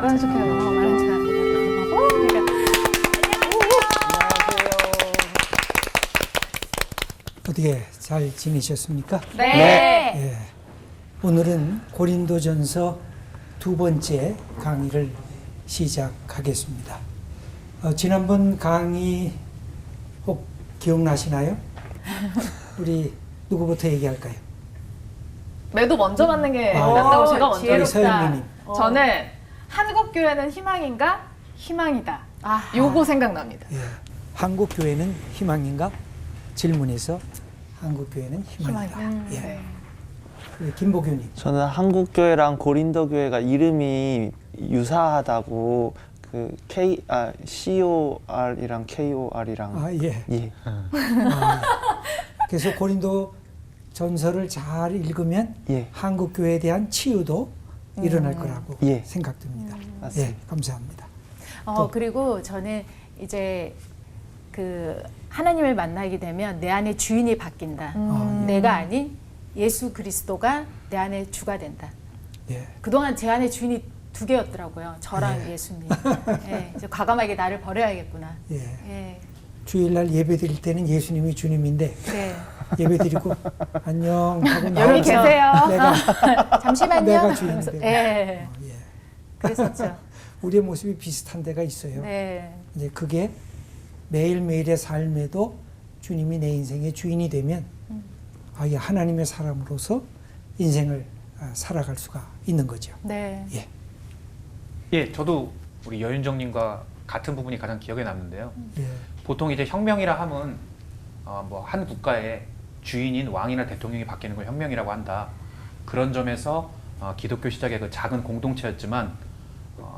결혼 축하해 많은 축하합니다. 어떻게 잘 지내셨습니까? 네. 예. 오늘은 고린도전서 두 번째 강의를 시작하겠습니다. 지난번 강의 혹 기억나시나요? 우리 누구부터 얘기할까요? 매도 먼저 받는 게 아, 낫다고 제가 먼저. 우리 서영미님. 저는 한국 교회는 희망인가? 희망이다. 요거 생각납니다. 예. 한국 교회는 희망인가? 질문에서 한국 교회는 희망이다. 예. 네. 우리 김보규님. 저는 한국교회랑 고린도교회가 이름이 유사하다고 그 COR이랑 KOR이랑 예. 예. 그래서 고린도 전서를 잘 읽으면 예. 한국 교회에 대한 치유도 일어날 거라고 예. 생각됩니다. 맞습니다. 예, 감사합니다. 그리고 저는 이제 그 하나님을 만나게 되면 내 안에 주인이 바뀐다. 내가 아닌 예수 그리스도가 내 안에 주가 된다. 예. 그동안 제 안에 주인이 두 개였더라고요. 저랑 예. 예수님. 예, 이제 과감하게 나를 버려야겠구나. 예. 예. 주일날 예배 드릴 때는 예수님이 주님인데 네. 예배 드리고 안녕 하고 여기 나와서 계세요. 잠시만요. 내가 주인인데. 그러면서, 예. 예. 그랬었죠. 우리의 모습이 비슷한 데가 있어요. 네. 이제 그게 매일매일의 삶에도 주님이 내 인생의 주인이 되면 이 하나님의 사람으로서 인생을 살아갈 수가 있는 거죠. 네. 예. 예, 저도 우리 여윤정님과 같은 부분이 가장 기억에 남는데요. 예. 보통 이제 혁명이라 함은 뭐 한 국가의 주인인 왕이나 대통령이 바뀌는 걸 혁명이라고 한다. 그런 점에서 기독교 시작의 그 작은 공동체였지만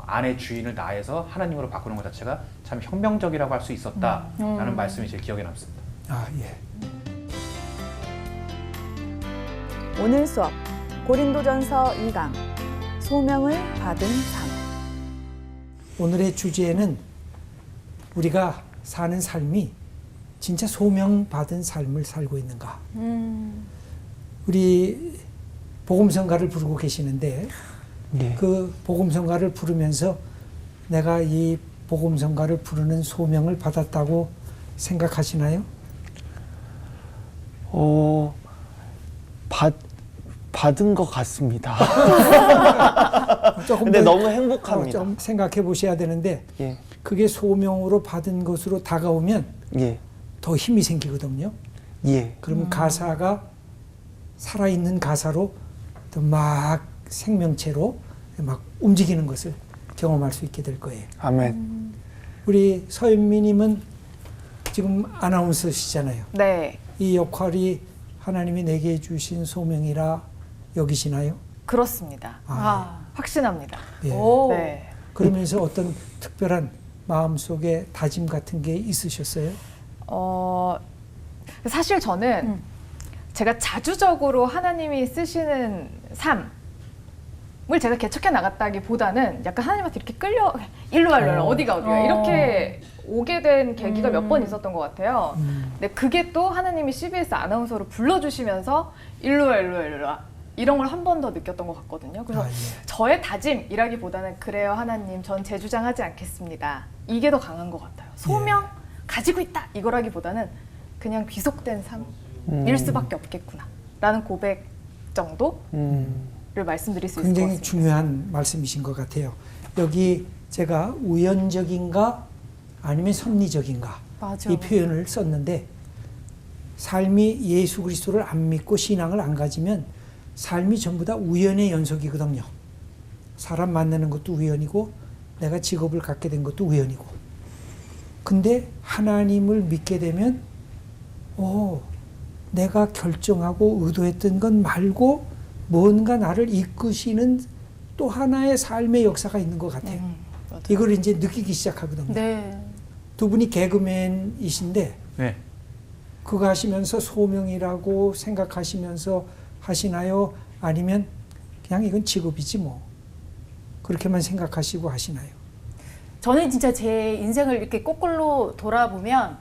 안의 주인을 나에서 하나님으로 바꾸는 것 자체가 참 혁명적이라고 할 수 있었다라는 말씀이 제 기억에 남습니다. 예. 오늘 수업 고린도전서 2강 소명을 받은 삶. 오늘의 주제는 우리가 사는 삶이 진짜 소명받은 삶을 살고 있는가. 우리 복음성가를 부르고 계시는데 예. 그 복음성가를 부르면서 내가 이 복음성가를 부르는 소명을 받았다고 생각하시나요? 받은 것 같습니다. 조금 근데 더, 너무 행복합니다. 좀 생각해 보셔야 되는데 예. 그게 소명으로 받은 것으로 다가오면 예. 더 힘이 생기거든요. 예. 그러면 가사가 살아있는 가사로 또 막 생명체로 막 움직이는 것을 경험할 수 있게 될 거예요. 아멘. 우리 서윤미님은 지금 아나운서시잖아요. 네. 이 역할이 하나님이 내게 주신 소명이라 여기시나요? 그렇습니다. 확신합니다. 예. 오. 네. 그러면서 어떤 특별한 마음속에 다짐 같은 게 있으셨어요? 사실 저는 제가 자주적으로 하나님이 쓰시는 삶을 제가 개척해 나갔다기보다는 약간 하나님한테 이렇게 끌려 일로 와, 일로 와, 어디가 이렇게 오게 된 계기가 몇 번 있었던 것 같아요. 근데 그게 또 하나님이 CBS 아나운서로 불러주시면서 일로 와, 일로 와, 일로 와 이런 걸 한 번 더 느꼈던 것 같거든요. 그래서 예. 저의 다짐이라기보다는 그래요 하나님 전 재주장하지 않겠습니다. 이게 더 강한 것 같아요. 소명 가지고 있다 이거라기보다는 그냥 귀속된 삶일 수밖에 없겠구나 라는 고백 정도를 말씀드릴 수 있을 것 굉장히 같습니다. 중요한 말씀이신 것 같아요. 여기 제가 우연적인가 아니면 섭리적인가 맞아. 이 표현을 썼는데 삶이 예수 그리스도를 안 믿고 신앙을 안 가지면 삶이 전부 다 우연의 연속이거든요. 사람 만나는 것도 우연이고 내가 직업을 갖게 된 것도 우연이고 근데 하나님을 믿게 되면 내가 결정하고 의도했던 것 말고 뭔가 나를 이끄시는 또 하나의 삶의 역사가 있는 것 같아요. 이걸 이제 느끼기 시작하거든요. 네. 두 분이 개그맨이신데 네. 그거 하시면서 소명이라고 생각하시면서 하시나요? 아니면 그냥 이건 직업이지 뭐 그렇게만 생각하시고 하시나요? 저는 진짜 제 인생을 이렇게 거꾸로 돌아보면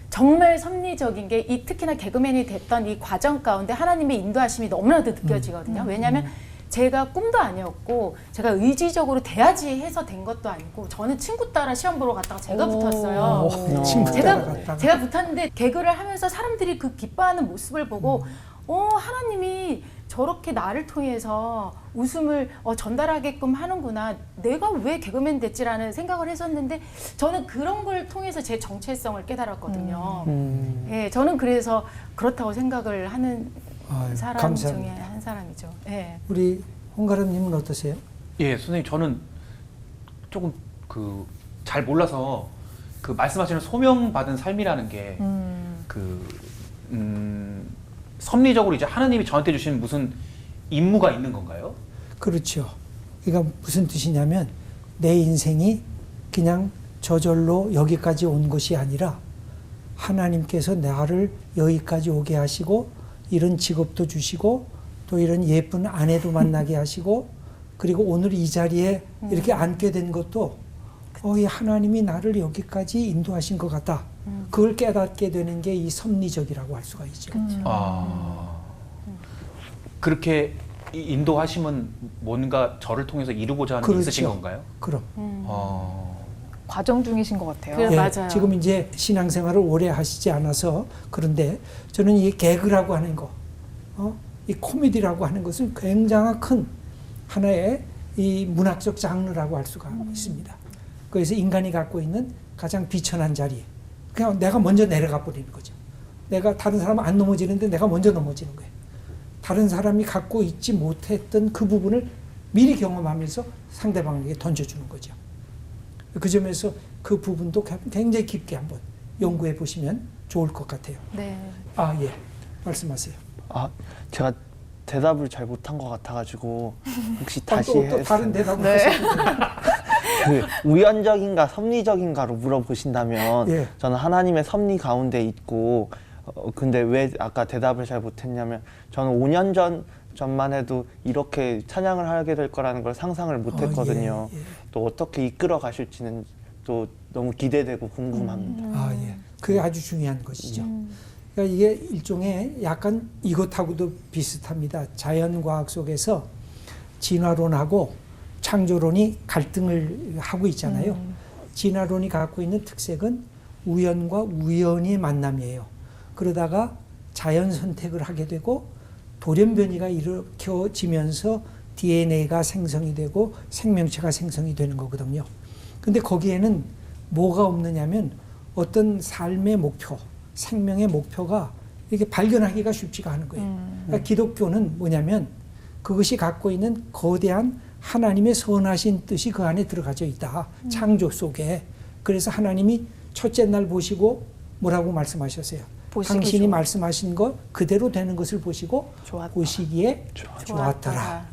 정말 섭리적인 게 특히나 개그맨이 됐던 이 과정 가운데 하나님의 인도하심이 너무나도 느껴지거든요. 왜냐하면 제가 꿈도 아니었고 제가 의지적으로 돼야지 해서 된 것도 아니고 저는 친구 따라 시험 보러 갔다가 제가 붙었어요. 친구 따라갔다가. 제가 붙었는데 개그를 하면서 사람들이 그 기뻐하는 모습을 보고 하나님이 저렇게 나를 통해서 웃음을 전달하게끔 하는구나. 내가 왜 개그맨 됐지라는 생각을 했었는데 저는 그런 걸 통해서 제 정체성을 깨달았거든요. 예, 저는 그래서 그렇다고 생각을 하는 아유, 사람 감사합니다. 중에 한 사람이죠. 예. 우리 홍가람님은 어떠세요? 예, 선생님 저는 조금 그 잘 몰라서 그 말씀하시는 소명 받은 삶이라는 게 섭리적으로 이제 하나님이 저한테 주신 무슨 임무가 있는 건가요? 그렇죠. 그러니까 무슨 뜻이냐면 내 인생이 그냥 저절로 여기까지 온 것이 아니라 하나님께서 나를 여기까지 오게 하시고 이런 직업도 주시고 또 이런 예쁜 아내도 만나게 하시고 그리고 오늘 이 자리에 이렇게 앉게 된 것도 이 하나님이 나를 여기까지 인도하신 것 같다. 그걸 깨닫게 되는 게 이 섭리적이라고 할 수가 있죠. 그렇게 인도하심은 뭔가 저를 통해서 이루고자 하는 게 있으신 건가요? 그럼. 과정 중이신 것 같아요. 그래, 맞아요. 지금 이제 신앙생활을 오래 하시지 않아서 그런데 저는 이 개그라고 하는 거, 이 코미디라고 하는 것은 굉장히 큰 하나의 이 문학적 장르라고 할 수가 있습니다. 그래서 인간이 갖고 있는 가장 비천한 자리, 그냥 내가 먼저 내려가 버리는 거죠. 내가 다른 사람은 안 넘어지는데 내가 먼저 넘어지는 거예요. 다른 사람이 갖고 있지 못했던 그 부분을 미리 경험하면서 상대방에게 던져주는 거죠. 그 점에서 그 부분도 굉장히 깊게 한번 연구해 보시면 좋을 것 같아요. 네. 예. 말씀하세요. 제가 대답을 잘 못한 것 같아가지고 혹시 다시 또 다른 대답을 네. 하셔도 돼요. 그 우연적인가 섭리적인가로 물어보신다면 예. 저는 하나님의 섭리 가운데 있고 근데 왜 아까 대답을 잘 못했냐면 저는 5년 전만 해도 이렇게 찬양을 하게 될 거라는 걸 상상을 못했거든요. 예. 또 어떻게 이끌어 가실지는 또 너무 기대되고 궁금합니다. 예. 그게 아주 중요한 것이죠. 그러니까 이게 일종의 약간 이것하고도 비슷합니다. 자연과학 속에서 진화론하고 창조론이 갈등을 하고 있잖아요. 진화론이 갖고 있는 특색은 우연과 우연의 만남이에요. 그러다가 자연 선택을 하게 되고 돌연변이가 일으켜지면서 DNA가 생성이 되고 생명체가 생성이 되는 거거든요. 근데 거기에는 뭐가 없느냐면 어떤 삶의 목표, 생명의 목표가 이렇게 발견하기가 쉽지가 않은 거예요. 그러니까 기독교는 뭐냐면 그것이 갖고 있는 거대한 하나님의 선하신 뜻이 그 안에 들어가져 있다. 창조 속에. 그래서 하나님이 첫째 날 보시고 뭐라고 말씀하셨어요? 당신이 말씀하신 것 그대로 되는 것을 보시고 좋았다. 보시기에 좋았더라.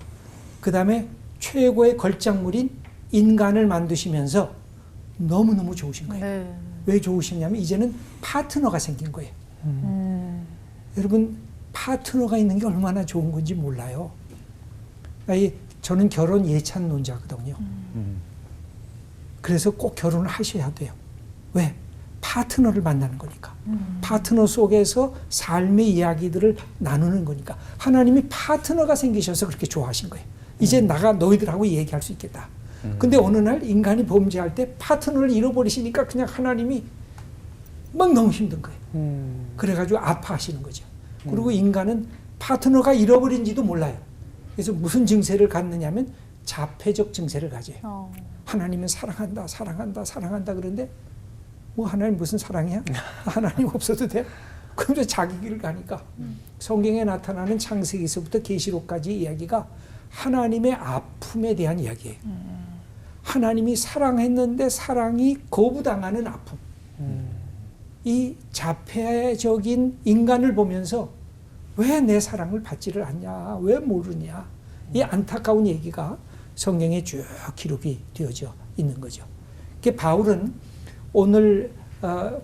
그 다음에 최고의 걸작물인 인간을 만드시면서 너무너무 좋으신 거예요. 네. 왜 좋으시냐면 이제는 파트너가 생긴 거예요. 여러분 파트너가 있는 게 얼마나 좋은 건지 몰라요. 저는 결혼 예찬론자거든요. 그래서 꼭 결혼을 하셔야 돼요. 왜? 파트너를 만나는 거니까. 파트너 속에서 삶의 이야기들을 나누는 거니까. 하나님이 파트너가 생기셔서 그렇게 좋아하신 거예요. 이제 나가 너희들하고 얘기할 수 있겠다. 근데 어느 날 인간이 범죄할 때 파트너를 잃어버리시니까 그냥 하나님이 막 너무 힘든 거예요. 그래가지고 아파하시는 거죠. 그리고 인간은 파트너가 잃어버린지도 몰라요. 그래서 무슨 증세를 갖느냐면 자폐적 증세를 가져요. 하나님은 사랑한다, 사랑한다, 사랑한다 그런데 뭐 하나님 무슨 사랑이야? 하나님 없어도 돼? 그럼 자기 길을 가니까 성경에 나타나는 창세기서부터 계시록까지 이야기가 하나님의 아픔에 대한 이야기예요. 하나님이 사랑했는데 사랑이 거부당하는 아픔. 이 자폐적인 인간을 보면서 왜 내 사랑을 받지를 않냐? 왜 모르냐? 이 안타까운 얘기가 성경에 쭉 기록이 되어져 있는 거죠. 바울은 오늘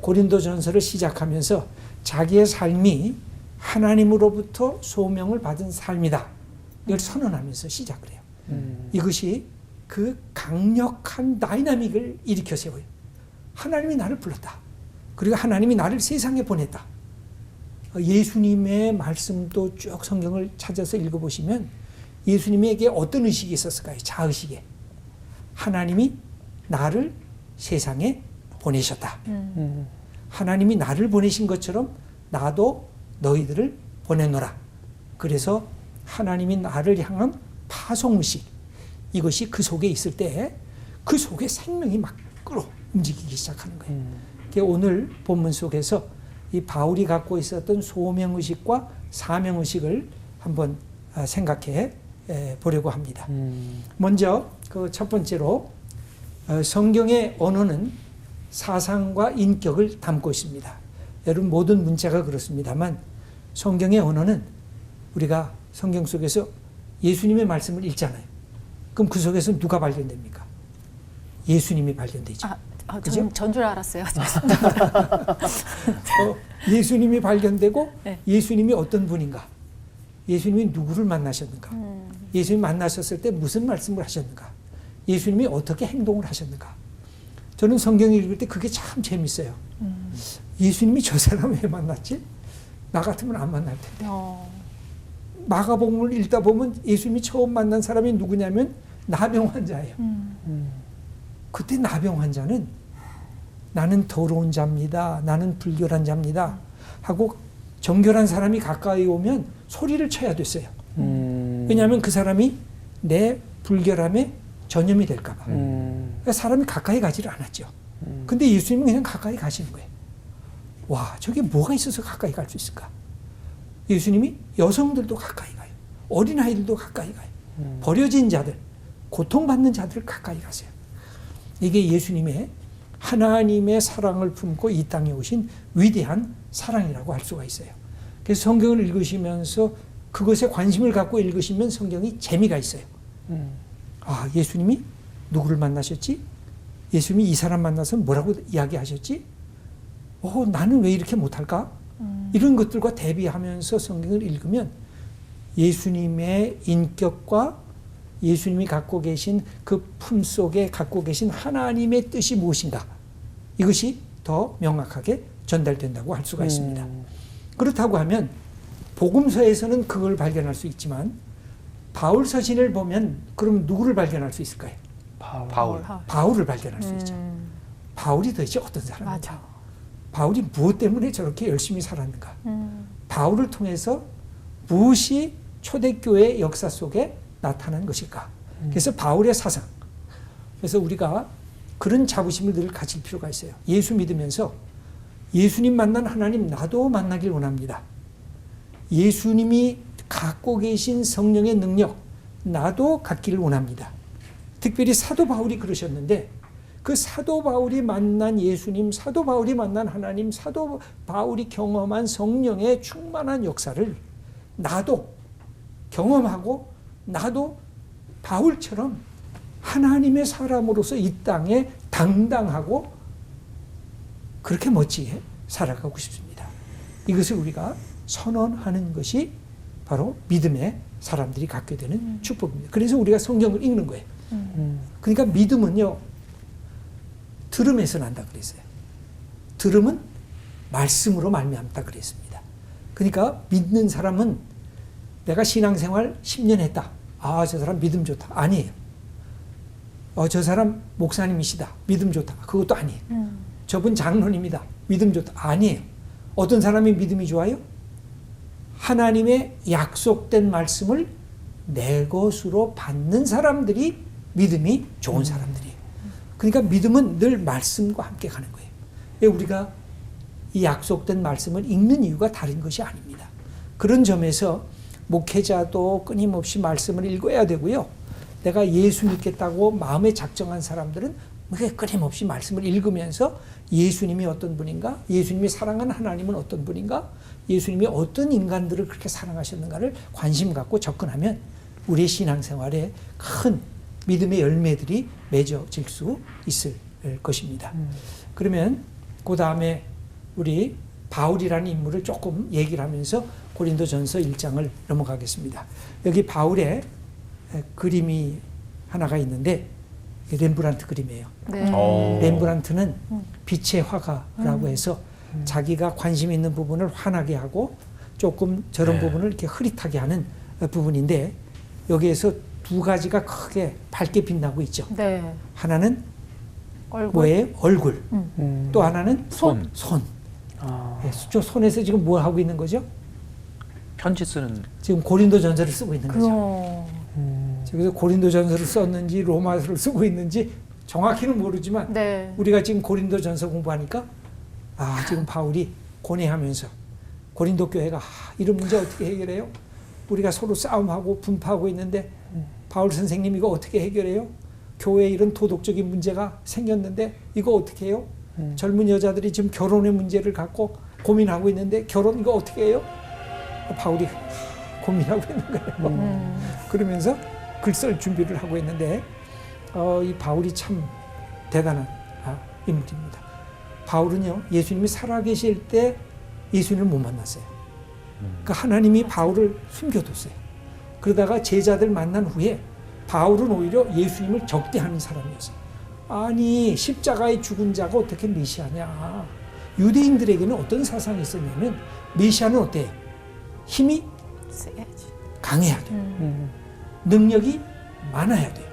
고린도전서를 시작하면서 자기의 삶이 하나님으로부터 소명을 받은 삶이다. 이걸 선언하면서 시작을 해요. 이것이 그 강력한 다이나믹을 일으켜 세워요. 하나님이 나를 불렀다. 그리고 하나님이 나를 세상에 보냈다. 예수님의 말씀도 쭉 성경을 찾아서 읽어보시면 예수님에게 어떤 의식이 있었을까요? 자의식에. 하나님이 나를 세상에 보내셨다. 하나님이 나를 보내신 것처럼 나도 너희들을 보내노라. 그래서 하나님이 나를 향한 파송의식, 이것이 그 속에 있을 때 그 속에 생명이 막 끌어 움직이기 시작하는 거예요. 오늘 본문 속에서 이 바울이 갖고 있었던 소명의식과 사명의식을 한번 생각해 보려고 합니다. 먼저 그 첫 번째로 성경의 언어는 사상과 인격을 담고 있습니다. 여러분 모든 문자가 그렇습니다만 성경의 언어는 우리가 성경 속에서 예수님의 말씀을 읽잖아요. 그럼 그 속에서 누가 발견됩니까? 예수님이 발견되죠. 그죠? 전 줄 알았어요. 예수님이 발견되고 네. 예수님이 어떤 분인가? 예수님이 누구를 만나셨는가? 예수님 만나셨을 때 무슨 말씀을 하셨는가? 예수님이 어떻게 행동을 하셨는가? 저는 성경을 읽을 때 그게 참 재밌어요. 예수님이 저 사람 왜 만났지? 나 같으면 안 만날 텐데. 마가복음을 읽다 보면 예수님이 처음 만난 사람이 누구냐면 나병 환자예요. 그때 나병 환자는 나는 더러운 자입니다. 나는 불결한 자입니다. 하고 정결한 사람이 가까이 오면 소리를 쳐야 됐어요. 왜냐하면 그 사람이 내 불결함에 전염이 될까 봐. 그러니까 사람이 가까이 가지를 않았죠. 근데 예수님은 그냥 가까이 가시는 거예요. 와, 저게 뭐가 있어서 가까이 갈 수 있을까? 예수님이 여성들도 가까이 가요. 어린아이들도 가까이 가요. 버려진 자들, 고통받는 자들을 가까이 가세요. 이게 예수님의 하나님의 사랑을 품고 이 땅에 오신 위대한 사랑이라고 할 수가 있어요. 그래서 성경을 읽으시면서 그것에 관심을 갖고 읽으시면 성경이 재미가 있어요. 아, 예수님이 누구를 만나셨지? 예수님이 이 사람 만나서 뭐라고 이야기하셨지? 나는 왜 이렇게 못할까? 이런 것들과 대비하면서 성경을 읽으면 예수님의 인격과 예수님이 갖고 계신 그 품 속에 갖고 계신 하나님의 뜻이 무엇인가? 이것이 더 명확하게 전달된다고 할 수가 있습니다. 그렇다고 하면 복음서에서는 그걸 발견할 수 있지만 바울 서신을 보면 그럼 누구를 발견할 수 있을까요? 바울. 바울을 발견할 수 있죠. 바울이 도대체 어떤 사람인가? 맞아. 바울이 무엇 때문에 저렇게 열심히 살았는가? 바울을 통해서 무엇이 초대교회 역사 속에 나타난 것일까? 그래서 바울의 사상. 그래서 우리가 그런 자부심을 늘 가질 필요가 있어요. 예수 믿으면서 예수님 만난 하나님 나도 만나길 원합니다. 예수님이 갖고 계신 성령의 능력 나도 갖기를 원합니다. 특별히 사도 바울이 그러셨는데 그 사도 바울이 만난 예수님, 사도 바울이 만난 하나님, 사도 바울이 경험한 성령의 충만한 역사를 나도 경험하고 나도 바울처럼 하나님의 사람으로서 이 땅에 당당하고 그렇게 멋지게 살아가고 싶습니다. 이것을 우리가 선언하는 것이 바로 믿음의 사람들이 갖게 되는 축복입니다. 그래서 우리가 성경을 읽는 거예요. 그러니까 믿음은요, 들음에서 난다 그랬어요. 들음은 말씀으로 말미암다 그랬습니다. 그러니까 믿는 사람은 내가 신앙생활 10년 했다. 아, 저 사람 믿음 좋다. 아니에요. 저 사람 목사님이시다. 믿음 좋다. 그것도 아니에요. 저분 장로님이다. 믿음 좋다. 아니에요. 어떤 사람이 믿음이 좋아요? 하나님의 약속된 말씀을 내 것으로 받는 사람들이 믿음이 좋은 사람들이에요. 그러니까 믿음은 늘 말씀과 함께 가는 거예요. 왜 우리가 이 약속된 말씀을 읽는 이유가 다른 것이 아닙니다. 그런 점에서 목회자도 끊임없이 말씀을 읽어야 되고요. 내가 예수 믿겠다고 마음에 작정한 사람들은 끊임없이 말씀을 읽으면서 예수님이 어떤 분인가? 예수님이 사랑하는 하나님은 어떤 분인가? 예수님이 어떤 인간들을 그렇게 사랑하셨는가를 관심 갖고 접근하면 우리의 신앙생활에 큰 믿음의 열매들이 맺어질 수 있을 것입니다. 그러면 그 다음에 우리 바울이라는 인물을 조금 얘기를 하면서 고린도전서 1장을 넘어가겠습니다. 여기 바울의 그림이 하나가 있는데 렘브란트 그림이에요. 네. 렘브란트는 빛의 화가라고 해서 자기가 관심 있는 부분을 환하게 하고 조금 저런 부분을 이렇게 흐릿하게 하는 부분인데 여기에서 두 가지가 크게 밝게 빛나고 있죠. 네. 하나는 얼굴. 뭐예요? 얼굴. 또 하나는 손. 손. 아, 예, 저 손에서 지금 뭐 하고 있는 거죠? 편지 쓰는 지금 고린도전서를 쓰고 있는 거죠. 그럼. 그래서 고린도전서를 썼는지 로마서를 쓰고 있는지 정확히는 모르지만 네. 우리가 지금 고린도전서 공부하니까 지금 바울이 고뇌하면서 고린도 교회가 이런 문제 어떻게 해결해요? 우리가 서로 싸움하고 분파하고 있는데 바울 선생님 이거 어떻게 해결해요? 교회에 이런 도덕적인 문제가 생겼는데 이거 어떻게 해요? 젊은 여자들이 지금 결혼의 문제를 갖고 고민하고 있는데 결혼 이거 어떻게 해요? 바울이 고민하고 있는 거예요. 그러면서 글 쓸 준비를 하고 있는데 이 바울이 참 대단한 인물입니다. 바울은요, 예수님이 살아계실 때 예수님을 못 만났어요. 그러니까 하나님이 바울을 숨겨뒀어요. 그러다가 제자들 만난 후에 바울은 오히려 예수님을 적대하는 사람이었어요. 아니, 십자가에 죽은 자가 어떻게 메시아냐. 유대인들에게는 어떤 사상이 있었냐면 메시아는 어때? 힘이 세야지. 강해야 돼요. 능력이 많아야 돼요.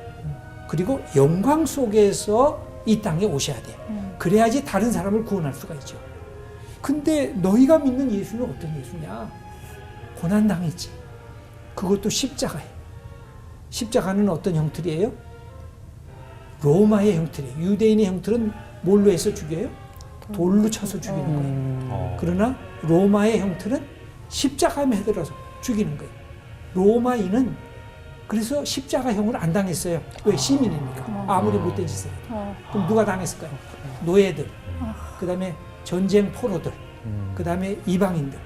그리고 영광 속에서 이 땅에 오셔야 돼요. 그래야지 다른 사람을 구원할 수가 있죠. 근데 너희가 믿는 예수는 어떤 예수냐? 고난당했지. 그것도 십자가예요. 십자가는 어떤 형틀이에요? 로마의 형틀이에요. 유대인의 형틀은 뭘로 해서 죽여요? 돌로 쳐서 죽이는 거예요. 그러나 로마의 형틀은 십자가에 매달아서 죽이는 거예요. 로마인은 그래서 십자가형을 안 당했어요. 왜? 시민이니까. 아무리 못된 짓을 해도. 그럼 누가 당했을까요? 노예들, 그 다음에 전쟁 포로들, 그 다음에 이방인들.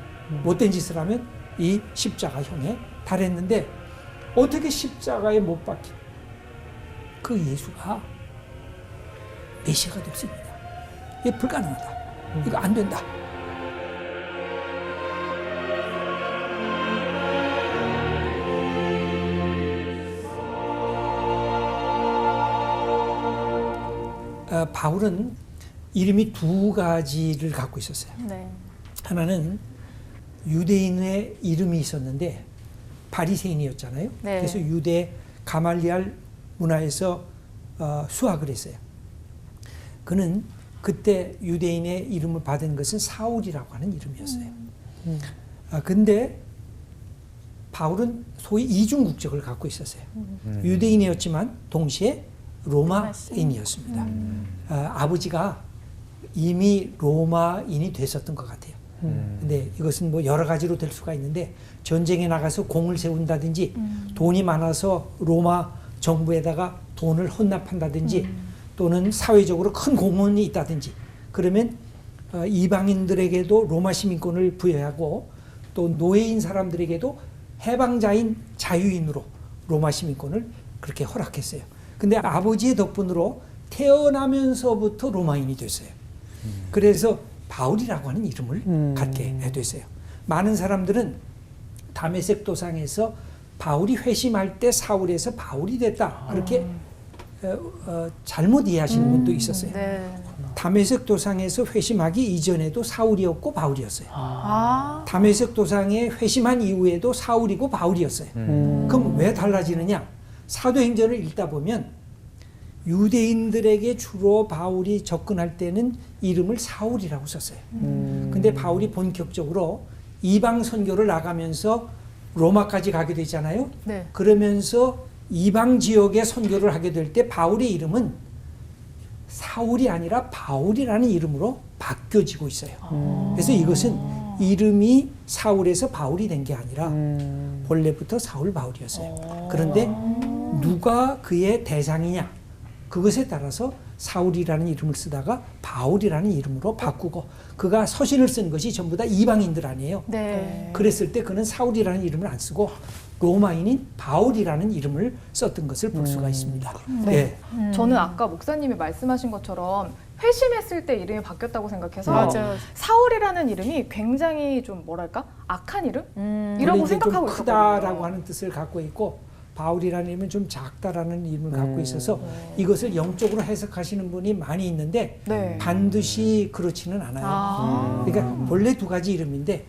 못된 짓을 하면 이 십자가형에 달했는데 어떻게 십자가에 못 박힌 그 예수가 메시아가 됐습니다. 이게 불가능하다. 이거 안 된다. 바울은 이름이 두 가지를 갖고 있었어요. 네. 하나는 유대인의 이름이 있었는데 바리새인이었잖아요. 네. 그래서 유대 가말리알 문화에서 수학을 했어요. 그는 그때 유대인의 이름을 받은 것은 사울이라고 하는 이름이었어요. 근데 바울은 소위 이중 국적을 갖고 있었어요. 유대인이었지만 동시에 로마인이었습니다. 아버지가 이미 로마인이 됐었던 것 같아요. 근데 이것은 뭐 여러 가지로 될 수가 있는데 전쟁에 나가서 공을 세운다든지 돈이 많아서 로마 정부에다가 돈을 헌납한다든지 또는 사회적으로 큰 공헌이 있다든지 그러면 이방인들에게도 로마 시민권을 부여하고 또 노예인 사람들에게도 해방자인 자유인으로 로마 시민권을 그렇게 허락했어요. 근데 아버지의 덕분으로 태어나면서부터 로마인이 됐어요. 그래서 바울이라고 하는 이름을 갖게 됐어요. 많은 사람들은 다메섹 도상에서 바울이 회심할 때 사울에서 바울이 됐다. 그렇게 잘못 이해하시는 분도 있었어요. 네. 다메섹 도상에서 회심하기 이전에도 사울이었고 바울이었어요. 아. 다메섹 도상에 회심한 이후에도 사울이고 바울이었어요. 그럼 왜 달라지느냐? 사도행전을 읽다 보면 유대인들에게 주로 바울이 접근할 때는 이름을 사울이라고 썼어요. 근데 바울이 본격적으로 이방 선교를 나가면서 로마까지 가게 되잖아요. 네. 그러면서 이방 지역에 선교를 하게 될 때 바울의 이름은 사울이 아니라 바울이라는 이름으로 바뀌어지고 있어요. 그래서 이것은 이름이 사울에서 바울이 된 게 아니라 본래부터 사울 바울이었어요. 그런데 누가 그의 대상이냐 그것에 따라서 사울이라는 이름을 쓰다가 바울이라는 이름으로 바꾸고 그가 서신을 쓴 것이 전부 다 이방인들 아니에요. 네. 그랬을 때 그는 사울이라는 이름을 안 쓰고 로마인인 바울이라는 이름을 썼던 것을 볼 수가 있습니다. 네. 네. 저는 아까 목사님이 말씀하신 것처럼 회심했을 때 이름이 바뀌었다고 생각해서 맞아요. 사울이라는 이름이 굉장히 좀 뭐랄까 악한 이름? 원래 이라고 이제 생각하고 좀 있었거든요. 크다라고 하는 뜻을 갖고 있고 바울이라는 이름은 좀 작다라는 이름을 갖고 있어서 이것을 영적으로 해석하시는 분이 많이 있는데 네. 반드시 그렇지는 않아요. 아. 그러니까 본래 두 가지 이름인데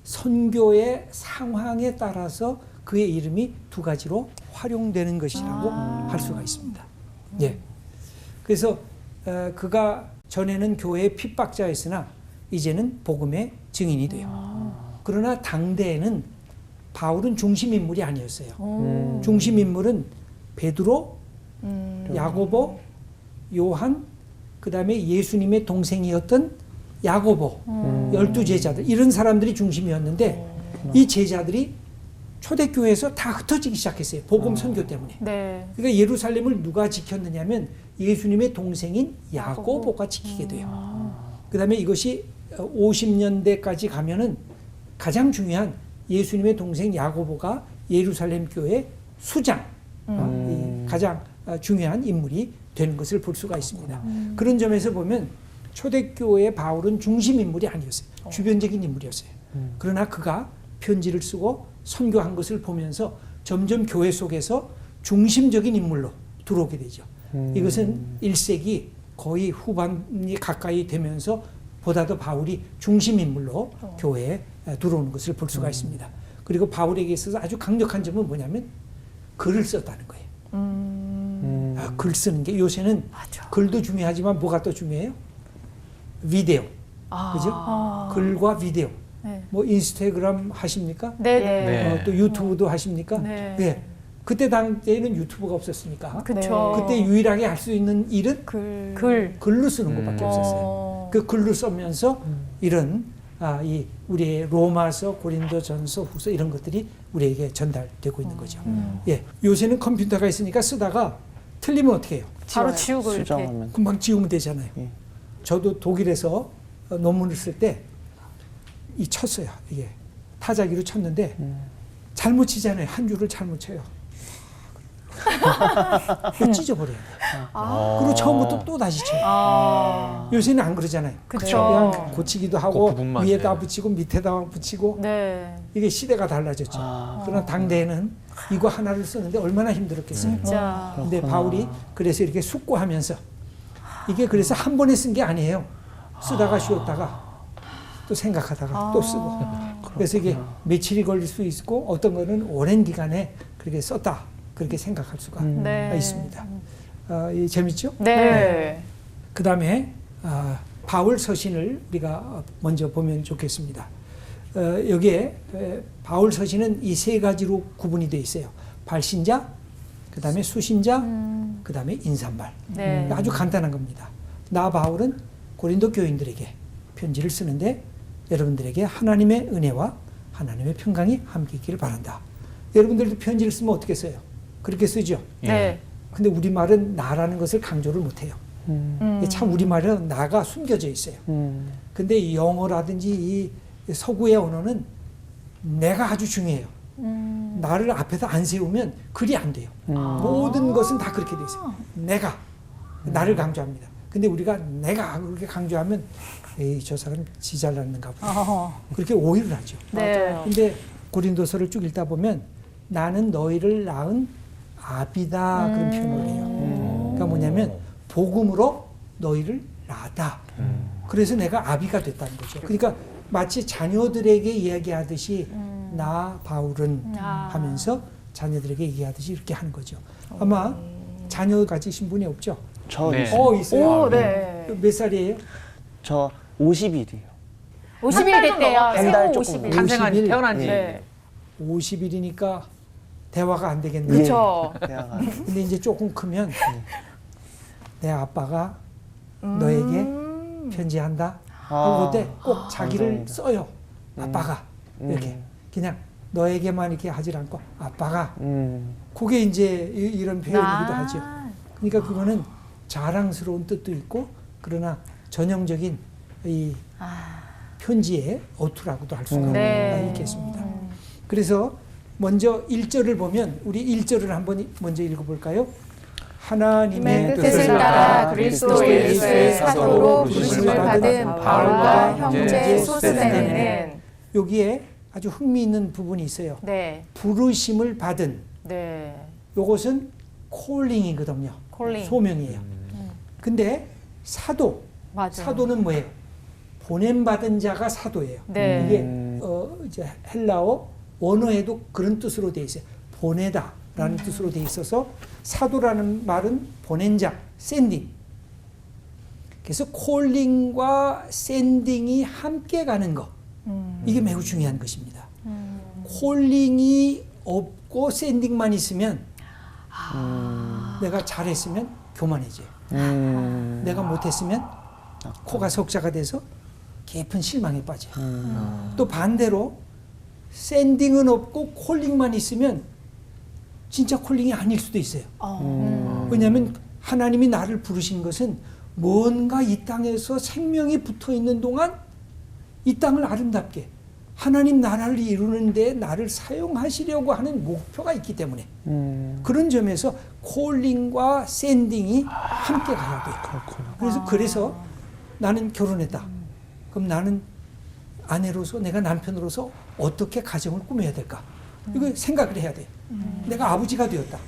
선교의 상황에 따라서 그의 이름이 두 가지로 활용되는 것이라고 할 수가 있습니다. 예. 그래서 그가 전에는 교회의 핍박자였으나 이제는 복음의 증인이 돼요. 그러나 당대에는 바울은 중심 인물이 아니었어요. 중심 인물은 베드로, 야고보, 요한, 그 다음에 예수님의 동생이었던 야고보, 12제자들 이런 사람들이 중심이었는데 이 제자들이 초대교회에서 다 흩어지기 시작했어요. 복음 선교 때문에. 네. 그러니까 예루살렘을 누가 지켰느냐면 예수님의 동생인 야고보가 지키게 돼요. 그 다음에 이것이 50년대까지 가면은 가장 중요한 예수님의 동생 야고보가 예루살렘 교회 수장, 이 가장 중요한 인물이 되는 것을 볼 수가 있습니다. 그런 점에서 보면 초대교회의 바울은 중심 인물이 아니었어요. 주변적인 인물이었어요. 그러나 그가 편지를 쓰고 선교한 것을 보면서 점점 교회 속에서 중심적인 인물로 들어오게 되죠. 이것은 1세기 거의 후반이 가까이 되면서 보다 더 바울이 중심 인물로 교회에 들어오는 것을 볼 수가 있습니다. 그리고 바울에게 있어서 아주 강력한 점은 뭐냐면 글을 썼다는 거예요. 글 쓰는 게 요새는 글도 중요하지만 뭐가 더 중요해요? 비디오. 그죠? 글과 비디오. 네. 뭐 인스타그램 하십니까? 네. 네. 또 유튜브도 하십니까? 네. 네. 그때 당시에는 유튜브가 없었으니까. 그렇죠. 그때 유일하게 할 수 있는 일은 글로 쓰는 것밖에 없었어요. 그 글로 쓰면서 이런 이 우리의 로마서, 고린도전서, 후서 이런 것들이 우리에게 전달되고 있는 거죠. 예, 요새는 컴퓨터가 있으니까 쓰다가 틀리면 어떻게 해요? 바로 지우고 이렇게. 수정하면 금방 지우면 되잖아요. 예. 저도 독일에서 논문을 쓸 때 이 쳤어요. 이게 타자기로 쳤는데 잘못 치잖아요. 한 줄을 잘못 쳐요. 찢어버려요. 그리고 처음부터 또 다시 쳐요. 요새는 안 그러잖아요. 그쵸. 그냥 고치기도 하고 그 부분만, 위에다 네. 붙이고 밑에다 붙이고 네. 이게 시대가 달라졌죠. 그러나 당대에는 이거 하나를 쓰는데 얼마나 힘들었겠어요. 진짜. 근데 바울이 그래서 이렇게 숙고하면서 이게 그래서 한 번에 쓴 게 아니에요. 쓰다가 쉬었다가 또 생각하다가 또 쓰고. 그래서 이게 며칠이 걸릴 수 있고 어떤 거는 오랜 기간에 그렇게 썼다. 그렇게 생각할 수가 네. 있습니다. 재밌죠? 네. 그 다음에 바울 서신을 우리가 먼저 보면 좋겠습니다. 여기에 바울 서신은 이 세 가지로 구분이 되어 있어요. 발신자, 그 다음에 수신자, 그 다음에 인사말. 네. 아주 간단한 겁니다. 나 바울은 고린도 교인들에게 편지를 쓰는데 여러분들에게 하나님의 은혜와 하나님의 평강이 함께 있기를 바란다. 여러분들도 편지를 쓰면 어떻게 써요? 그렇게 쓰죠. 네. 근데 우리말은 나라는 것을 강조를 못해요. 참 우리말은 나가 숨겨져 있어요. 근데 영어라든지 이 서구의 언어는 내가 아주 중요해요. 나를 앞에서 안 세우면 글이 안 돼요. 모든 것은 다 그렇게 돼 있어요. 내가 나를 강조합니다. 근데 우리가 내가 그렇게 강조하면 에이 저 사람 지 잘났는가 보다. 그렇게 오해를 하죠. 네. 근데 고린도서를 쭉 읽다 보면 나는 너희를 낳은 아비다 그런 표현을 해요. 그러니까 뭐냐면 복음으로 너희를 낳았다. 그래서 내가 아비가 됐다는 거죠. 그러니까 마치 자녀들에게 이야기하듯이 나 바울은 하면서 자녀들에게 얘기하듯이 이렇게 하는 거죠. 아마 자녀 가지신 분이 없죠? 네. 있어요. 오, 네. 몇 살이에요? 저 50일이에요. 50일 됐대요. 한 달 생후 조금 50일. 탄생한 50일? 태어난 지 네. 50일이니까 대화가 안 되겠네. 그렇죠. 그냥 근데 이제 조금 크면 내 아빠가 너에게 편지한다. 하고 그때 꼭 자기를 감사합니다. 써요. 아빠가 이렇게 그냥 너에게만 이렇게 하질 않고 아빠가 그게 이제 이런 표현이기도 하죠. 그러니까 그거는 자랑스러운 뜻도 있고 그러나 전형적인 이 편지의 어투라고도 할 수가 네. 있겠습니다. 그래서 먼저 1절을 보면 우리 1절을 한번 먼저 읽어볼까요? 하나님의 뜻을 따라 그리스도 예수의 사도로 부르심을 받은 바울과 형제 소스데네는 여기에 아주 흥미있는 부분이 있어요. 네. 부르심을 받은 네. 요것은 콜링이거든요. 콜링. 소명이에요. 근데 사도, 맞아. 사도는 뭐예요? 보냄받은 자가 사도예요. 네. 이게 이제 헬라어 원어에도 그런 뜻으로 돼 있어요. 보내다라는 뜻으로 돼 있어서 사도라는 말은 보낸 자, 샌딩. 그래서 콜링과 샌딩이 함께 가는 거. 이게 매우 중요한 것입니다. 콜링이 없고 샌딩만 있으면 내가 잘했으면 교만해져요. 내가 못했으면 코가 석자가 돼서 깊은 실망에 빠져요. 또 반대로 샌딩은 없고 콜링만 있으면 진짜 콜링이 아닐 수도 있어요. 왜냐하면 하나님이 나를 부르신 것은 뭔가 이 땅에서 생명이 붙어 있는 동안 이 땅을 아름답게 하나님 나라를 이루는데 나를 사용하시려고 하는 목표가 있기 때문에 그런 점에서 콜링과 샌딩이 함께 가야 돼요. 그래서 나는 결혼했다. 그럼 나는 아내로서 내가 남편으로서 어떻게 가정을 꾸며야 될까? 이거 생각을 해야 돼. 내가 아버지가 되었다.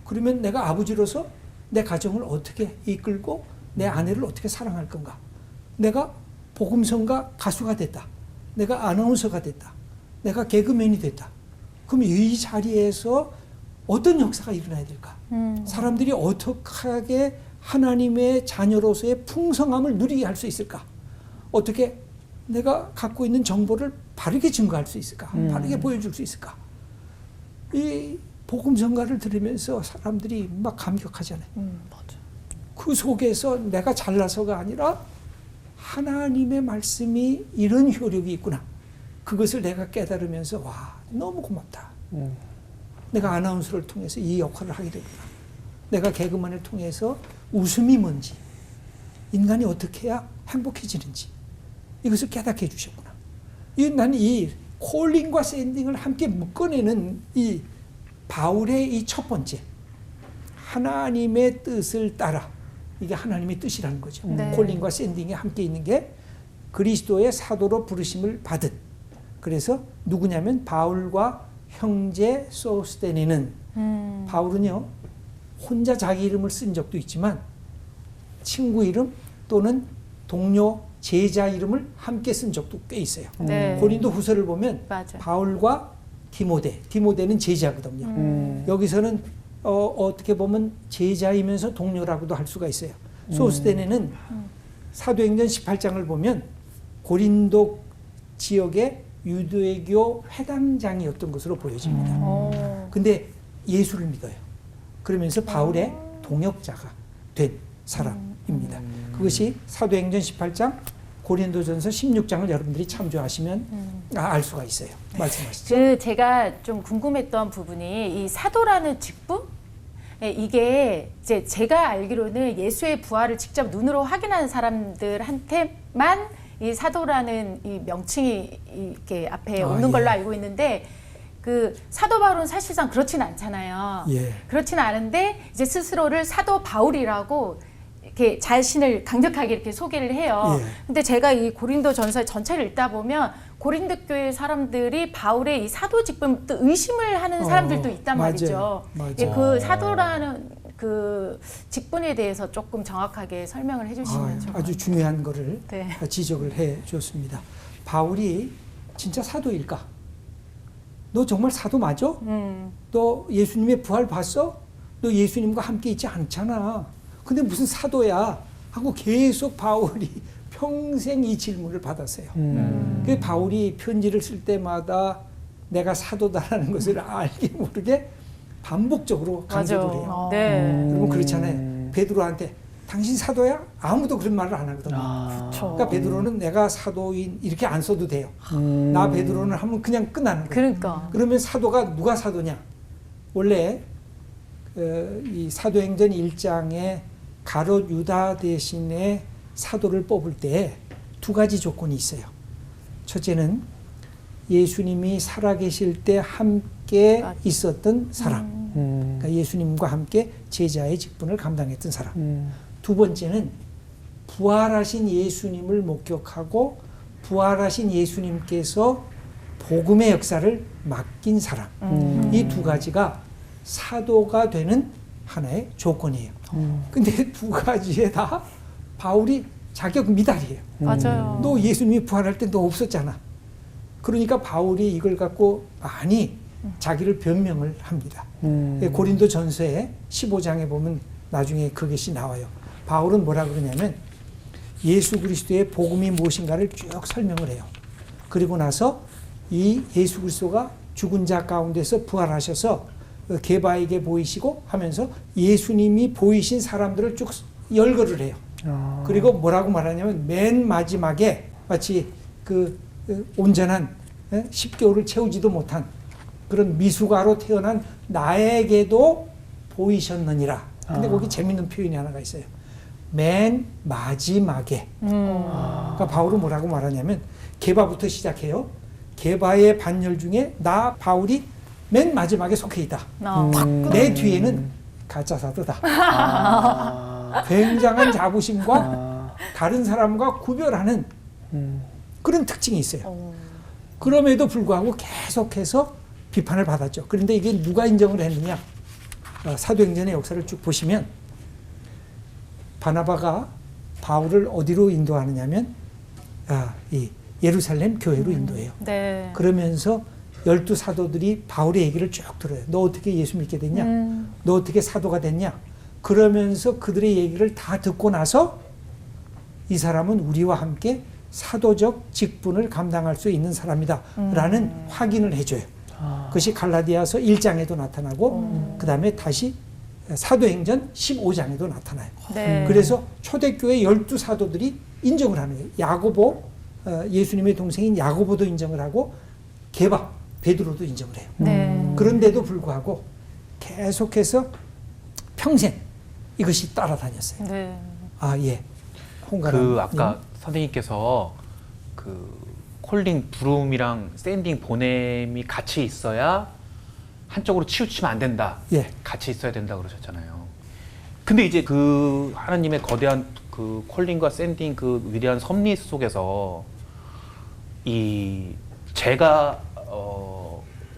그러면 내가 아버지로서 내 가정을 어떻게 이끌고 내 아내를 어떻게 사랑할 건가? 내가 복음성가 가수가 됐다. 내가 아나운서가 됐다. 내가 개그맨이 됐다. 그럼 이 자리에서 어떤 역사가 일어나야 될까? 사람들이 어떻게 하나님의 자녀로서의 풍성함을 누리게 할 수 있을까? 어떻게 내가 갖고 있는 정보를 바르게 증거할 수 있을까? 바르게 보여줄 수 있을까? 이 복음성가를 들으면서 사람들이 막 감격하잖아요. 그 속에서 내가 잘나서가 아니라 하나님의 말씀이 이런 효력이 있구나. 그것을 내가 깨달으면서 와, 너무 고맙다. 내가 아나운서를 통해서 이 역할을 하게 되구나. 내가 개그맨을 통해서 웃음이 뭔지, 인간이 어떻게 해야 행복해지는지 이것을 깨닫게 해주셨구나. 나는 이 콜링과 샌딩을 함께 묶어내는 이 바울의 이 첫 번째 하나님의 뜻을 따라, 이게 하나님의 뜻이라는 거죠. 네. 콜링과 샌딩이 함께 있는 게 그리스도의 사도로 부르심을 받은. 그래서 누구냐면 바울과 형제 소스테네는 바울은요 혼자 자기 이름을 쓴 적도 있지만 친구 이름 또는 동료 제자 이름을 함께 쓴 적도 꽤 있어요. 네. 고린도 후서를 보면 맞아. 바울과 디모데는 제자거든요. 여기서는 어떻게 보면 제자이면서 동료라고도 할 수가 있어요. 소스테네는 사도행전 18장을 보면 고린도 지역의 유대교 회당장이었던 것으로 보여집니다. 근데 예수를 믿어요. 그러면서 바울의 동역자가 된 사람입니다. 그것이 사도행전 18장, 고린도전서 16장을 여러분들이 참조하시면 알 수가 있어요. 말씀하시죠. 제가 좀 궁금했던 부분이 이 사도라는 직분? 이게 이제 제가 알기로는 예수의 부활을 직접 눈으로 확인하는 사람들한테만 이 사도라는 이 명칭이 이렇게 앞에 오는 걸로 알고 있는데 그 사도 바울은 사실상 그렇진 않잖아요. 예. 그렇진 않은데 이제 스스로를 사도 바울이라고 이렇게 자신을 강력하게 이렇게 소개를 해요. 예. 근데 제가 이 고린도 전서 전체를 읽다 보면 고린도 교회 사람들이 바울의 이 사도 직분 또 의심을 하는 사람들도 있단 맞아요. 말이죠. 맞아요. 예, 그 사도라는 그 직분에 대해서 조금 정확하게 설명을 해주시면 좋을 것 아주 중요한 거를 네. 지적을 해 줬습니다. 바울이 진짜 사도일까? 너 정말 사도 맞아? 너 예수님의 부활 봤어? 너 예수님과 함께 있지 않잖아. 근데 무슨 사도야? 하고 계속 바울이 평생 이 질문을 받았어요. 그 바울이 편지를 쓸 때마다 내가 사도다라는 것을 알게 모르게 반복적으로 강조를 해요. 네. 여러분 그렇잖아요. 베드로한테 당신 사도야? 아무도 그런 말을 안 하거든요. 그러니까 베드로는 내가 사도인 이렇게 안 써도 돼요. 나 베드로는 하면 그냥 끝나는 거예요. 그러니까. 그러면 사도가 누가 사도냐? 원래 이 사도행전 1장에 가롯 유다 대신에 사도를 뽑을 때 두 가지 조건이 있어요. 첫째는 예수님이 살아계실 때 함께 있었던 사람. 그러니까 예수님과 함께 제자의 직분을 감당했던 사람. 두 번째는 부활하신 예수님을 목격하고 부활하신 예수님께서 복음의 역사를 맡긴 사람. 이 두 가지가 사도가 되는 하나의 조건이에요. 근데 두 가지에 다 바울이 자격 미달이에요. 맞아요. 너 예수님이 부활할 때 너 없었잖아. 그러니까 바울이 이걸 갖고 많이 자기를 변명을 합니다. 고린도 전서에 15장에 보면 나중에 그것이 나와요. 바울은 뭐라 그러냐면 예수 그리스도의 복음이 무엇인가를 쭉 설명을 해요. 그리고 나서 이 예수 그리스도가 죽은 자 가운데서 부활하셔서 게바에게 보이시고 하면서 예수님이 보이신 사람들을 쭉 열거를 해요. 그리고 뭐라고 말하냐면 맨 마지막에 마치 그 온전한 10개월을 채우지도 못한 그런 미숙아로 태어난 나에게도 보이셨느니라. 근데 거기 재밌는 표현이 하나가 있어요. 맨 마지막에. 그러니까 바울은 뭐라고 말하냐면 게바부터 시작해요. 게바의 반열 중에 나 바울이 맨 마지막에 속해 있다. 내 뒤에는 가짜 사도다. 굉장한 자부심과 다른 사람과 구별하는 그런 특징이 있어요. 그럼에도 불구하고 계속해서 비판을 받았죠. 그런데 이게 누가 인정을 했느냐? 사도행전의 역사를 쭉 보시면 바나바가 바울을 어디로 인도하느냐면 이 예루살렘 교회로 인도해요. 네. 그러면서 12 사도들이 바울의 얘기를 쭉 들어요. 너 어떻게 예수 믿게 됐냐? 너 어떻게 사도가 됐냐? 그러면서 그들의 얘기를 다 듣고 나서 이 사람은 우리와 함께 사도적 직분을 감당할 수 있는 사람이다 라는 확인을 해줘요. 그것이 갈라디아서 1장에도 나타나고 그 다음에 다시 사도행전 15장에도 나타나요. 네. 그래서 초대교회 12 사도들이 인정을 하는 거예요. 야고보, 예수님의 동생인 야고보도 인정을 하고 게바, 베드로도 인정을 해요. 네. 그런데도 불구하고 계속해서 평생 이것이 따라다녔어요. 네. 아, 예. 홍가람. 그 아까 선생님께서 그 콜링 부름이랑 샌딩 보냄이 같이 있어야 한쪽으로 치우치면 안 된다. 예. 같이 있어야 된다 그러셨잖아요. 근데 이제 그 하나님의 거대한 그 콜링과 샌딩 그 위대한 섭리 속에서 이 제가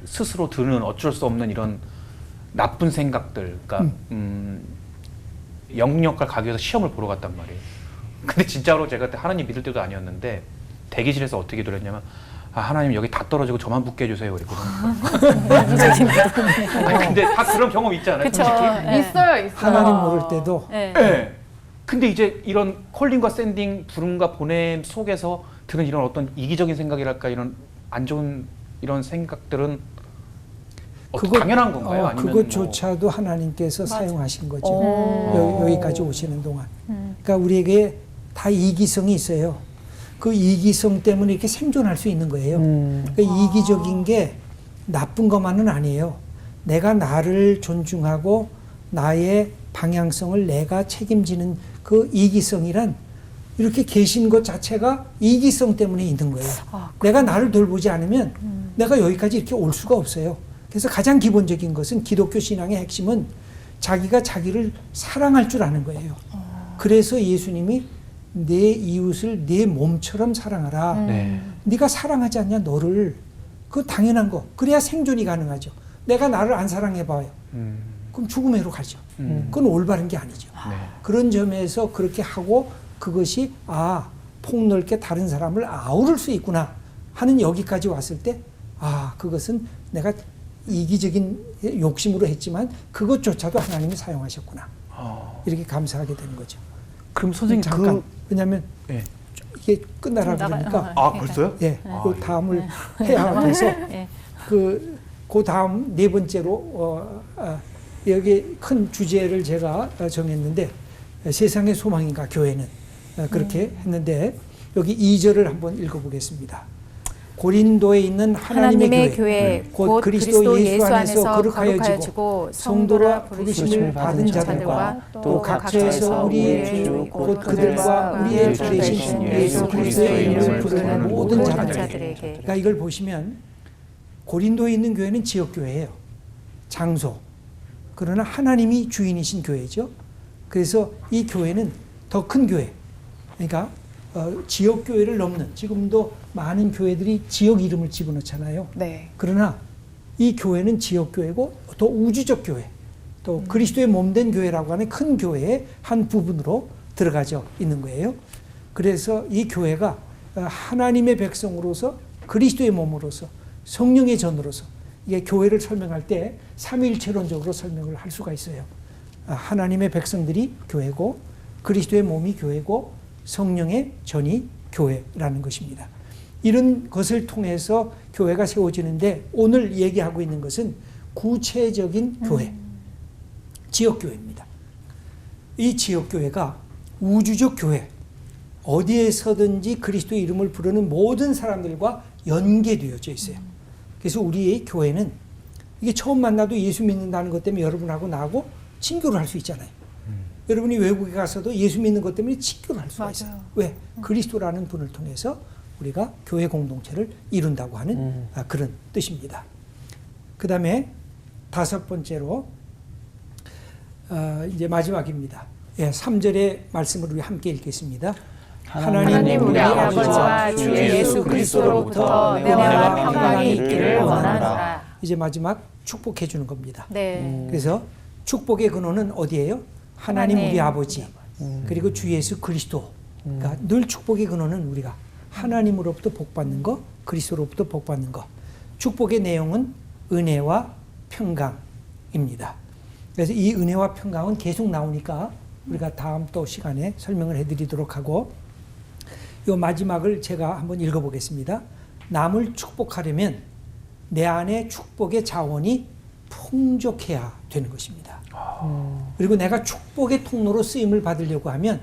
스스로 드는 어쩔 수 없는 이런 나쁜 생각들, 그러니까 영역을 가기 위해서 시험을 보러 갔단 말이에요. 근데 진짜로 제가 그때 하나님 믿을 때도 아니었는데 대기실에서 어떻게 기도했냐면 하나님 여기 다 떨어지고 저만 붙게 해주세요 그랬거든요. 아니 근데 다 그런 경험 있지 않아요? 그쵸. 솔직히? 네. 있어요. 하나님 모를 때도 네. 네. 근데 이제 이런 콜링과 샌딩, 부름과 보냄 속에서 드는 이런 어떤 이기적인 생각이랄까 이런 안 좋은 이런 생각들은 당연한 건가요? 아니면 그것조차도 하나님께서 사용하신 거죠. 오. 여기까지 오시는 동안. 그러니까 우리에게 다 이기성이 있어요. 그 이기성 때문에 이렇게 생존할 수 있는 거예요. 그러니까 이기적인 게 나쁜 것만은 아니에요. 내가 나를 존중하고 나의 방향성을 내가 책임지는 그 이기성이란 이렇게 계신 것 자체가 이기성 때문에 있는 거예요. 내가 나를 돌보지 않으면 내가 여기까지 이렇게 올 수가 없어요. 그래서 가장 기본적인 것은 기독교 신앙의 핵심은 자기가 자기를 사랑할 줄 아는 거예요. 그래서 예수님이 내 이웃을 내 몸처럼 사랑하라. 네. 네가 사랑하지 않냐 너를. 그거 당연한 거. 그래야 생존이 가능하죠. 내가 나를 안 사랑해봐요. 그럼 죽음으로 가죠. 그건 올바른 게 아니죠. 네. 그런 점에서 그렇게 하고 그것이 폭넓게 다른 사람을 아우를 수 있구나 하는 여기까지 왔을 때 그것은 내가 이기적인 욕심으로 했지만 그것조차도 하나님이 사용하셨구나. 이렇게 감사하게 되는 거죠. 그럼 선생님 잠깐 왜냐하면 예. 이게 끝나라 그러니까 벌써요? 예, 그 다음을 해야 돼서 예. 그 다음 네 번째로 여기 큰 주제를 제가 정했는데 세상의 소망인가 교회는 그렇게 했는데 여기 2절을 한번 읽어보겠습니다. 고린도에 있는 하나님의 교회 곧 그리스도 예수 안에서 거룩하여지고 성도라 부르심을 받은 자들과 또 각처에서 우리의 주 곧 그들과 우리의 주 되신 예수 그리스도의 이름을 부르는 모든 자들에게. 그러니까 이걸 보시면 고린도에 있는 교회는 지역교회예요. 장소. 그러나 하나님이 주인이신 교회죠. 그래서 이 교회는 더 큰 교회. 그러니까 지역교회를 넘는, 지금도 많은 교회들이 지역 이름을 집어넣잖아요. 네. 그러나 이 교회는 지역교회고 더 우주적 교회, 또 그리스도의 몸된 교회라고 하는 큰 교회의 한 부분으로 들어가져 있는 거예요. 그래서 이 교회가 하나님의 백성으로서 그리스도의 몸으로서 성령의 전으로서 이게 교회를 설명할 때 삼위일체론적으로 설명을 할 수가 있어요. 하나님의 백성들이 교회고 그리스도의 몸이 교회고 성령의 전이 교회라는 것입니다. 이런 것을 통해서 교회가 세워지는데 오늘 얘기하고 있는 것은 구체적인 교회, 지역교회입니다. 이 지역교회가 우주적 교회, 어디에서든지 그리스도의 이름을 부르는 모든 사람들과 연계되어져 있어요. 그래서 우리의 교회는 이게 처음 만나도 예수 믿는다는 것 때문에 여러분하고 나하고 친교를 할 수 있잖아요. 여러분이 외국에 가서도 예수 믿는 것 때문에 친교를 할 수가 있어요. 왜? 그리스도라는 분을 통해서 우리가 교회 공동체를 이룬다고 하는 그런 뜻입니다. 그 다음에 5번째로 이제 마지막입니다. 3절의 말씀을 우리 함께 읽겠습니다. 하나님 우리 아버지와 주 예수 그리스도로부터 은혜와 평강이 있기를 원하노라. 이제 마지막 축복해 주는 겁니다. 네. 그래서 축복의 근원은 어디예요? 하나님 우리 아버지 그리고 주 예수 그리스도. 그러니까 늘 축복의 근원은 우리가 하나님으로부터 복받는 거, 그리스도로부터 복받는 거. 축복의 내용은 은혜와 평강입니다. 그래서 이 은혜와 평강은 계속 나오니까 우리가 다음 또 시간에 설명을 해드리도록 하고, 이 마지막을 제가 한번 읽어보겠습니다. 남을 축복하려면 내 안에 축복의 자원이 풍족해야 되는 것입니다. 그리고 내가 축복의 통로로 쓰임을 받으려고 하면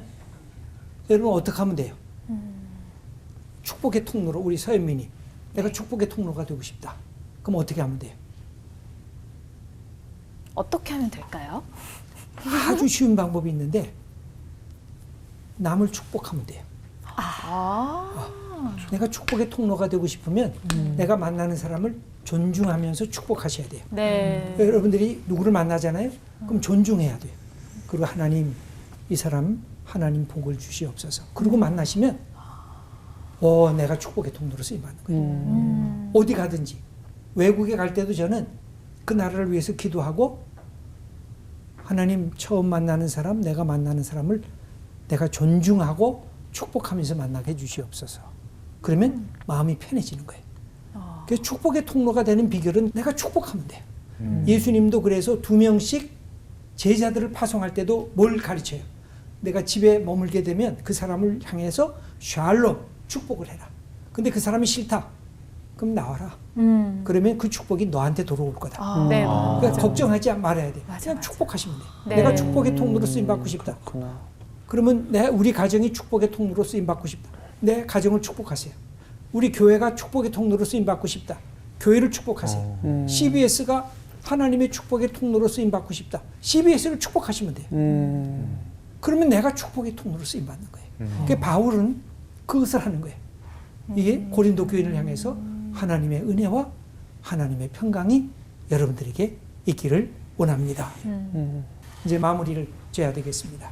여러분 어떻게 하면 돼요? 축복의 통로로, 우리 서현민이 내가 축복의 통로가 되고 싶다. 그럼 어떻게 하면 돼요? 어떻게 하면 될까요? 아주 쉬운 방법이 있는데 남을 축복하면 돼요. 내가 축복의 통로가 되고 싶으면 내가 만나는 사람을 존중하면서 축복하셔야 돼요. 네. 여러분들이 누구를 만나잖아요? 그럼 존중해야 돼요. 그리고 하나님, 이 사람 하나님 복을 주시옵소서. 그리고 만나시면 내가 축복의 통로로 쓰임받는 거예요. 어디 가든지 외국에 갈 때도 저는 그 나라를 위해서 기도하고 하나님 처음 만나는 사람, 내가 만나는 사람을 내가 존중하고 축복하면서 만나게 해주시옵소서. 그러면 마음이 편해지는 거예요. 그래서 축복의 통로가 되는 비결은 내가 축복하면 돼요. 예수님도 그래서 2명씩 제자들을 파송할 때도 뭘 가르쳐요? 내가 집에 머물게 되면 그 사람을 향해서 샬롬, 축복을 해라. 근데 그 사람이 싫다. 그럼 나와라. 그러면 그 축복이 너한테 돌아올 거다. 네. 그러니까 걱정하지 말아야 돼. 맞아, 그냥 맞아. 축복하시면 돼. 네. 내가 축복의 통로로 쓰임받고 싶다. 그러면 우리 가정이 축복의 통로로 쓰임받고 싶다. 내 가정을 축복하세요. 우리 교회가 축복의 통로로 쓰임받고 싶다. 교회를 축복하세요. CBS가 하나님의 축복의 통로로 쓰임받고 싶다. CBS를 축복하시면 돼요. 그러면 내가 축복의 통로로 쓰임받는 거예요. 그러니까 바울은 그것을 하는 거예요. 이게 고린도 교인을 향해서 하나님의 은혜와 하나님의 평강이 여러분들에게 있기를 원합니다. 이제 마무리를 지어야 되겠습니다.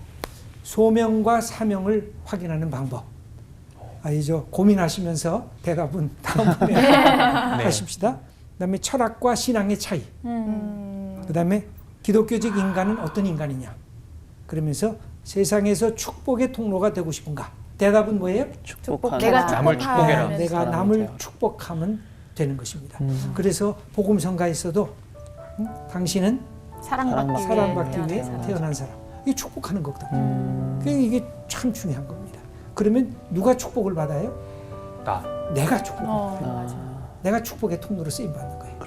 소명과 사명을 확인하는 방법. 이제 고민하시면서 대답은 다음번에 하십시다. 그다음에 철학과 신앙의 차이. 그다음에 기독교적 인간은 어떤 인간이냐. 그러면서 세상에서 축복의 통로가 되고 싶은가. 대답은 뭐예요? 내가 남을 축복해라. 내가 남을 축복하면 되는 것입니다. 그래서 복음성가에서도 당신은 사랑받기 위해 태어난 사람. 이게 축복하는 거거든요. 이게 참 중요한 겁니다. 그러면 누가 축복을 받아요? 내가 축복을 받아요. 내가 축복의 통로로 쓰임받는 거예요.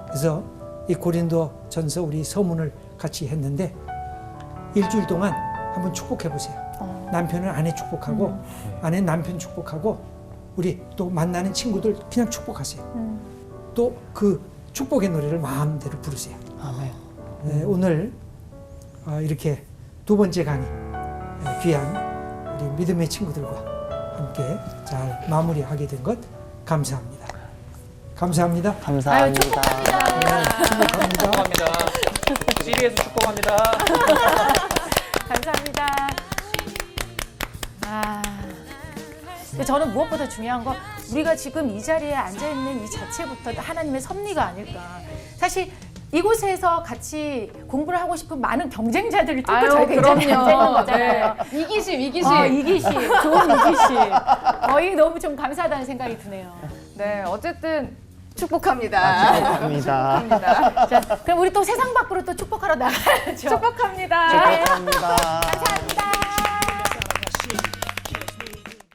그래서 이 고린도 전서 우리 서문을 같이 했는데 일주일 동안 한번 축복해 보세요. 남편은 아내 축복하고 아내는 남편 축복하고 우리 또 만나는 친구들 그냥 축복하세요. 또 그 축복의 노래를 마음대로 부르세요. 네, 오늘 이렇게 2번째 강의 귀한 우리 믿음의 친구들과 함께 잘 마무리하게 된 것 감사합니다. 감사합니다. 감사합니다. 축복합니다. CBS 축복합니다. 감사합니다. 근데 저는 무엇보다 중요한 건 우리가 지금 이 자리에 앉아 있는 이 자체부터 하나님의 섭리가 아닐까. 사실 이곳에서 같이 공부를 하고 싶은 많은 경쟁자들을 뚫고 저희가 이 자리에 앉아 있는 거잖아요. 이기심. 이기심, 좋은 이기심. 이게 너무 좀 감사하다는 생각이 드네요. 네, 어쨌든 축복합니다. 축복합니다. 축복합니다. 자, 그럼 우리 또 세상 밖으로 또 축복하러 나가야죠. 축복합니다. 축복합니다.